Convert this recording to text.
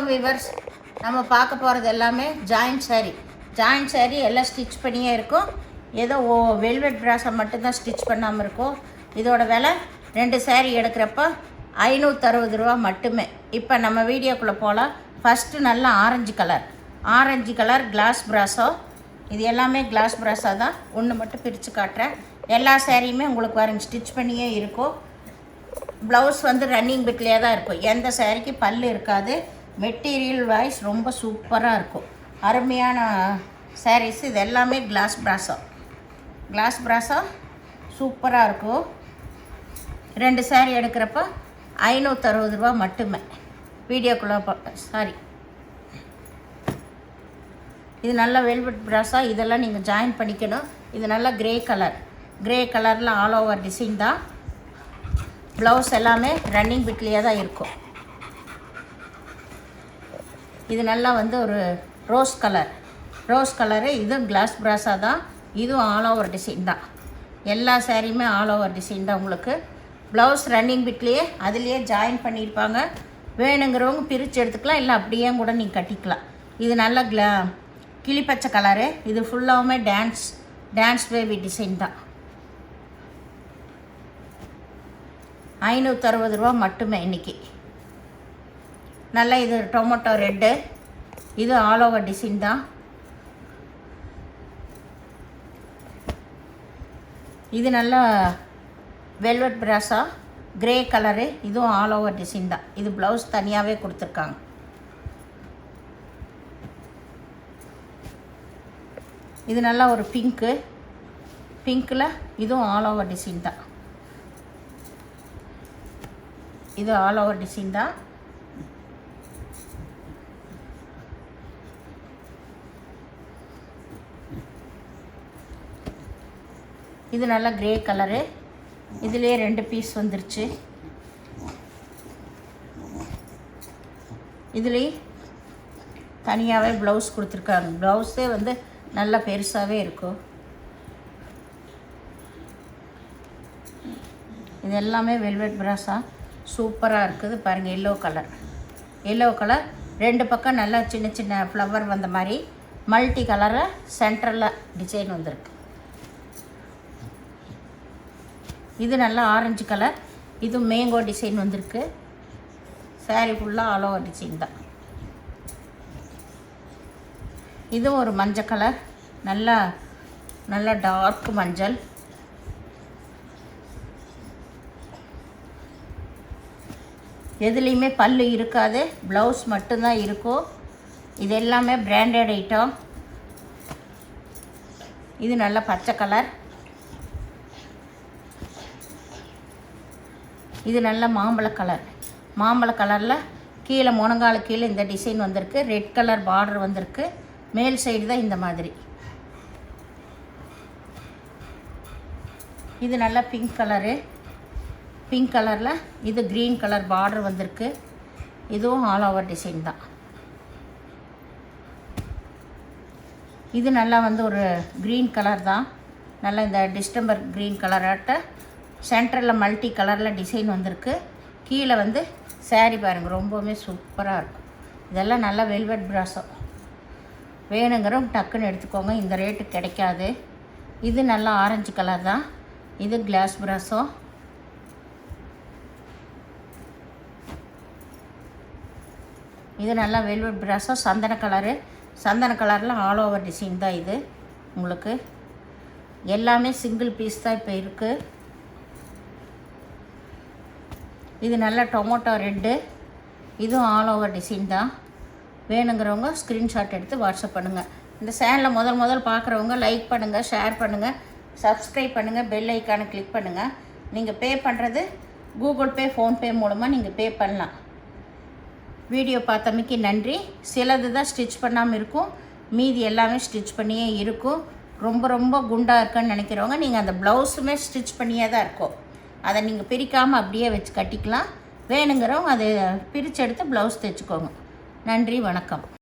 Viewers, நம்ம பார்க்க போகிறது எல்லாமே ஜாயிண்ட் சாரீ எல்லாம் ஸ்டிச் பண்ணியே இருக்கும். ஏதோ வெல்வெட் ப்ராஸை மட்டும்தான் ஸ்டிச் பண்ணாமல் இருக்கும். இதோட விலை 2 சாரீ எடுக்கிறப்ப 560 ரூபா மட்டுமே. இப்போ நம்ம வீடியோக்குள்ளே போகலாம். ஃபஸ்ட்டு நல்லா ஆரஞ்சு கலர் கிளாஸ் ப்ராஸோ. இது எல்லாமே கிளாஸ் ப்ராஸாக தான். ஒன்று மட்டும் பிரித்து காட்டுறேன். எல்லா சாரியுமே உங்களுக்கு பாருங்க ஸ்டிச் பண்ணியே இருக்கும். ப்ளவுஸ் வந்து ரன்னிங் பிட்லேயே தான் இருக்கும். எந்த சாரிக்கு பல்லு இருக்காது. மெட்டீரியல் வைஸ் ரொம்ப சூப்பராக இருக்கும். அருமையான சாரீஸ். இது எல்லாமே கிளாஸ் ப்ராஸோ சூப்பராக இருக்கும். 2 சாரீ எடுக்கிறப்ப 560 ரூபா மட்டுமே. வீடியோக்குள்ளே இது நல்ல வெல்வெட் ப்ராஸாக. இதெல்லாம் நீங்கள் ஜாயின் பண்ணிக்கணும். இது நல்லா கிரே கலரில் ஆல் ஓவர் டிசைன் தான். ப்ளவுஸ் எல்லாமே ரன்னிங் பிட்லேயே தான் இருக்கும். இது நல்லா வந்து ஒரு ரோஸ் கலரு. இதுவும் கிளாஸ் ப்ராஸாக தான். இதுவும் ஆல் ஓவர் டிசைன் தான். எல்லா சாரியுமே ஆல் ஓவர் டிசைன் தான். உங்களுக்கு ப்ளவுஸ் ரன்னிங் பிட்லேயே அதுலேயே ஜாயின் பண்ணியிருப்பாங்க. வேணுங்கிறவங்க பிரித்து எடுத்துக்கலாம், இல்லை அப்படியே கூட நீங்கள் கட்டிக்கலாம். இது நல்ல கிளிப்பச்சை கலரு. இது ஃபுல்லாகவுமே டான்ஸ் பேபி டிசைன் தான். 560 ரூபா மட்டுமே இன்றைக்கி. நல்லா இது டொமேட்டோ ரெட்டு. இது ஆல் ஓவர் டிசைன் தான். இது நல்லா வெல்வெட் ப்ராஸா கிரே கலரு. இதுவும் ஆல் ஓவர் டிசைன் தான். இது ப்ளவுஸ் தனியாகவே கொடுத்துருக்காங்க. இது நல்லா ஒரு பிங்க்கில் இதுவும் ஆல் ஓவர் டிசைன் தான். இது ஆல் ஓவர் டிசைன் தான். இது நல்லா கிரே கலரு. இதுலேயே 2 பீஸ் வந்துருச்சு. இதுலேயே தனியாகவே ப்ளவுஸ் கொடுத்துருக்காங்க. ப்ளவுஸே வந்து நல்லா பெருசாகவே இருக்கும். இது எல்லாமே வெல்வெட் ப்ராஸா சூப்பராக இருக்குது. பாருங்கள், எல்லோ கலர் 2 பக்கம் நல்லா சின்ன ஃப்ளவர் வந்த மாதிரி மல்டி கலரில் சென்டரில் டிசைன் வந்திருக்கு. இது நல்லா ஆரஞ்சு கலர். இது மேங்கோ டிசைன் வந்திருக்கு. சாரீ ஃபுல்லாக ஆல் ஓவர் டிசைன் தான். இதுவும் ஒரு மஞ்சள் கலர். நல்லா டார்க் மஞ்சள். எதுலேயுமே பல்லு இருக்காது, ப்ளவுஸ் மட்டும்தான் இருக்கும். இது எல்லாமே பிராண்டட் ஐட்டம். இது நல்ல பச்சை கலர். இது நல்ல மாம்பழ கலரில் கீழே முனங்கால கீழே இந்த டிசைன் வந்திருக்கு. ரெட் கலர் பார்டர் வந்திருக்கு. மேல் சைடு தான் இந்த மாதிரி. இது நல்ல பிங்க் கலரில் இது க்ரீன் கலர் பார்டர் வந்திருக்கு. இதுவும் ஆல் ஓவர் டிசைன் தான். இது நல்லா வந்து ஒரு க்ரீன் கலர் தான். நல்லா இந்த டிஸ்டம்பர் க்ரீன் கலராட்ட சென்டரில் மல்டி கலரில் டிசைன் வந்திருக்கு. கீழே வந்து சாரீ பாருங்கள், ரொம்பவுமே சூப்பராக இருக்கும். இதெல்லாம் நல்லா வெல்வெட் ப்ராஸோ. வேணுங்கிறவங்க டக்குன்னு எடுத்துக்கோங்க, இந்த ரேட்டு கிடைக்காது. இது நல்லா ஆரஞ்சு கலர் தான். இது கிளாஸ் ப்ராஸோ. இது நல்லா வெல்வெட் ப்ராஸோ சந்தன கலரில் ஆல் ஓவர் டிசைன் தான். இது உங்களுக்கு எல்லாமே சிங்கிள் பீஸ் தான் இப்போ இருக்குது. இது நல்லா டொமேட்டோ ரெட்டு. இதுவும் ஆல் ஓவர் டிசைன் தான். வேணுங்கிறவங்க ஸ்க்ரீன்ஷாட் எடுத்து வாட்ஸ்அப் பண்ணுங்கள். இந்த சேனலில் முதல் பார்க்குறவங்க லைக் பண்ணுங்கள், ஷேர் பண்ணுங்கள், சப்ஸ்கிரைப் பண்ணுங்கள், பெல் ஐக்கானை கிளிக் பண்ணுங்கள். நீங்கள் பே பண்ணுறது கூகுள் பே, ஃபோன்பே மூலமாக நீங்கள் பே பண்ணலாம். வீடியோ பார்த்தமைக்கு நன்றி. சிலது தான் ஸ்டிச் பண்ணாமல் இருக்கும், மீதி எல்லாமே ஸ்டிச் பண்ணியே இருக்கும். ரொம்ப குண்டாக இருக்குன்னு நினைக்கிறவங்க நீங்கள் அந்த ப்ளவுஸுமே ஸ்டிச் பண்ணியே தான் இருக்கும். அதை நீங்கள் பிரிக்காமல் அப்படியே வச்சு கட்டிக்கலாம். வேணுங்கிறவங்க அதை பிரித்து எடுத்து ப்ளவுஸ் தைச்சிக்கோங்க. நன்றி, வணக்கம்.